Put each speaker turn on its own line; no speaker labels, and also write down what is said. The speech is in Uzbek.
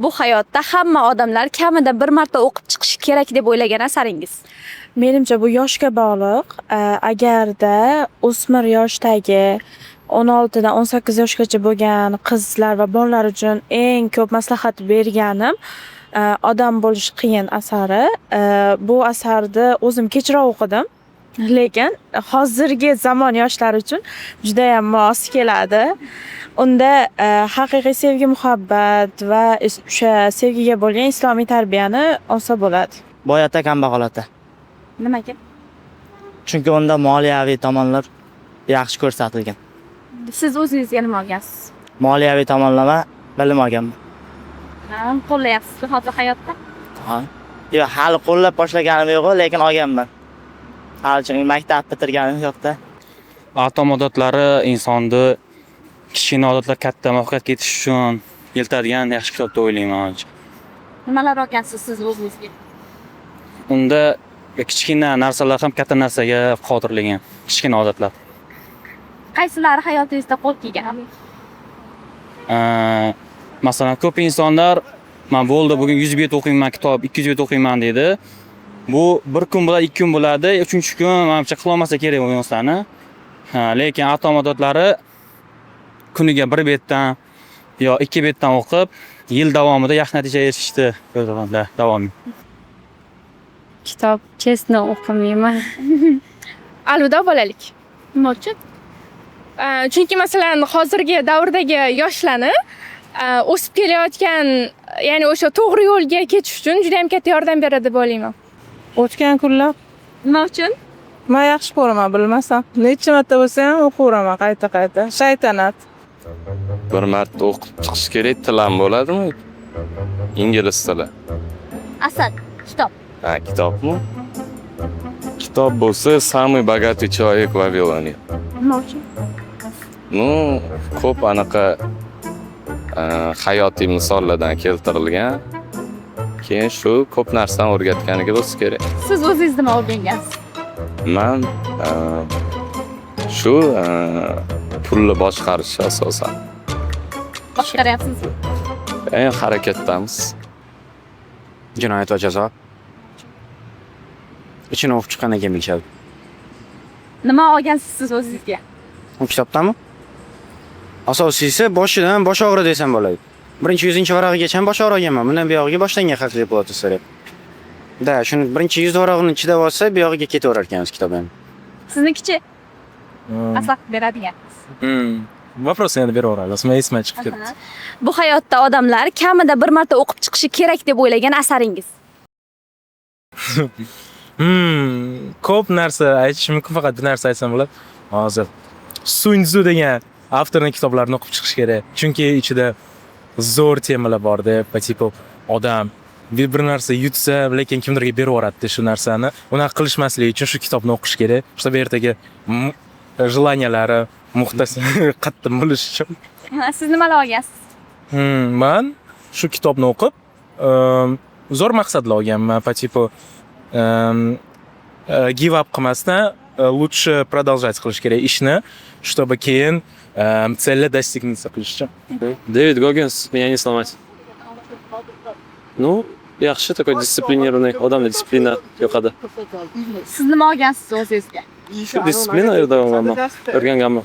Bu hayotda hamma odamlar kamida bir marta o'qib chiqishi kerak deb o'ylagan asaringiz.
Menimcha bu yoshga bog'liq. Agarda o'smir yoshdagi 16 dan 18 yoshgacha bo'lgan qizlar va bolalar uchun eng ko'p maslahat berganim Odam bo'lish qiyin asari. Bu asarni o'zim kechroq o'qidim. Lekin hozirgi zamon yoshlari uchun juda ham mos keladi. Unda haqiqiy sevgi, muhabbat va o'sha sevgiga bo'lgan islomiy tarbiyani olsa bo'ladi.
Boyata kambag'alata.
Nimaga?
Chunki unda moliyaviy tomonlar yaxshi ko'rsatilgan.
Siz o'zingizga nima olgansiz?
Moliyaviy tomonlama bilim olganman.
Qo'llayapsiz hozir hayotda?
Ha. Yo'q, hali qo'llab boshlaganim yo'q, lekin olganman. Hali chunki maktab bitirganim yo'q-da.
Atom odatlari insonni kichkina odatlar katta muvaffaqiyatga yetish uchun eltadigan yaxshi kitob deb o'ylayman.
Nimalar olgansiz siz o'zingizga?
Unda kichkina narsalar ham katta narsaga qodirlagan, kichkina odatlar.
Qaysilari hayotingizda qo'l kelgan?
Masalan, ko'p insonlar men bo'ldi bugun 100 bet o'qiyman kitob, 200 bet o'qiyman deydi. Bu bir kun bo'ladi, 2 kun bo'ladi, 3-kun menimcha qilolmasa kerak bu narsani. Lekin atom odatlari kuniga 1 betdan yo 2 betdan o'qib, yil davomida yaxshi natijaga erishishdi. Davomiy.
Kitob chestni o'qimayman.
Alvido bolalik.
Nima uchun?
Chunki masalan hozirgi davrdagi yoshlarni o'sib kelayotgan, ya'ni o'sha to'g'ri yo'lga ketish uchun juda ham katta yordam beradi deb o'ylayman.
O'tgan kunlar
Nima uchun?
men yaxshi ko'raman, bilmasam. Necha marta bo'lsa ham o'qiveraman qayta-qayta. Shaytanat.
Bir marta o'qib chiqish kerak, til ham bo'ladimi? Ingliz tili.
Asar, kitob.
Ha, kitobmi? Kitob bo'lsa, "Самый богатый человек в Вавилоне".
Nima uchun?
Ну, ko'p anaqa hayotiy misollardan keltirilgan. Keyin shu ko'p narsani o'rgatganiga bo'lsa kerak.
Siz o'zingiz nima o'rgangansiz?
Men shu pulni boshqarish asosan.
Boshqaryapsizmi?
Harakatdamiz.
Jinoyat va jazo. Ichini o'qib chiqqandan keyin bilishadi.
Nima olgansiz siz o'zingizga?
Bu kitobdami? Asosiysi boshidan bosh og'ridi desam bo'ladi. 100 varag'igacha ham bosh og'riganman. Bundan buyog'iga boshlangan xavfli bo'ladi so'rab. Da, shuni 100 varag'ini chidab olsa, buyog'iga ketaverar ekanmiz kitob ham.
Siznikichi? Maslahat beradigan.
Вопрос yana beraveramiz. Men esimdan chiqib ketdi.
Bu hayotda odamlar kamida bir marta o'qib chiqishi kerak deb o'ylagan asaringiz.
Ko'p narsa aytish mumkin, faqat bir narsa aytsam bo'ladi. Hozir Sun Tzu degan avtorning kitoblarini o'qib chiqish kerak. Chunki ichida zo'r temalar bor-da, tipo odam bir narsa yutsa, lekin kimdirga berib yuboradi shu narsani. Unaqa qilishmaslik uchun shu kitobni o'qish kerak. Чтобы ertaga желаниялari muxtasar qattiq bo'lish uchun.
Siz nimalar olgansiz?
Men shu kitobni o'qib, zo'r maqsadlar olganman. Tipo give up qilmasdan лучше продолжать qilish kerak ishni, чтобы keyin цели достигнуться qilish uchun.
Дэвид Гоггинс "Меня не сломать". Ну, yaxshi, такой дисциплинированный, odamda disiplina yo'qadi.
Siz nima olgansiz o'zingizga?
Shu disiplina o'rganganman.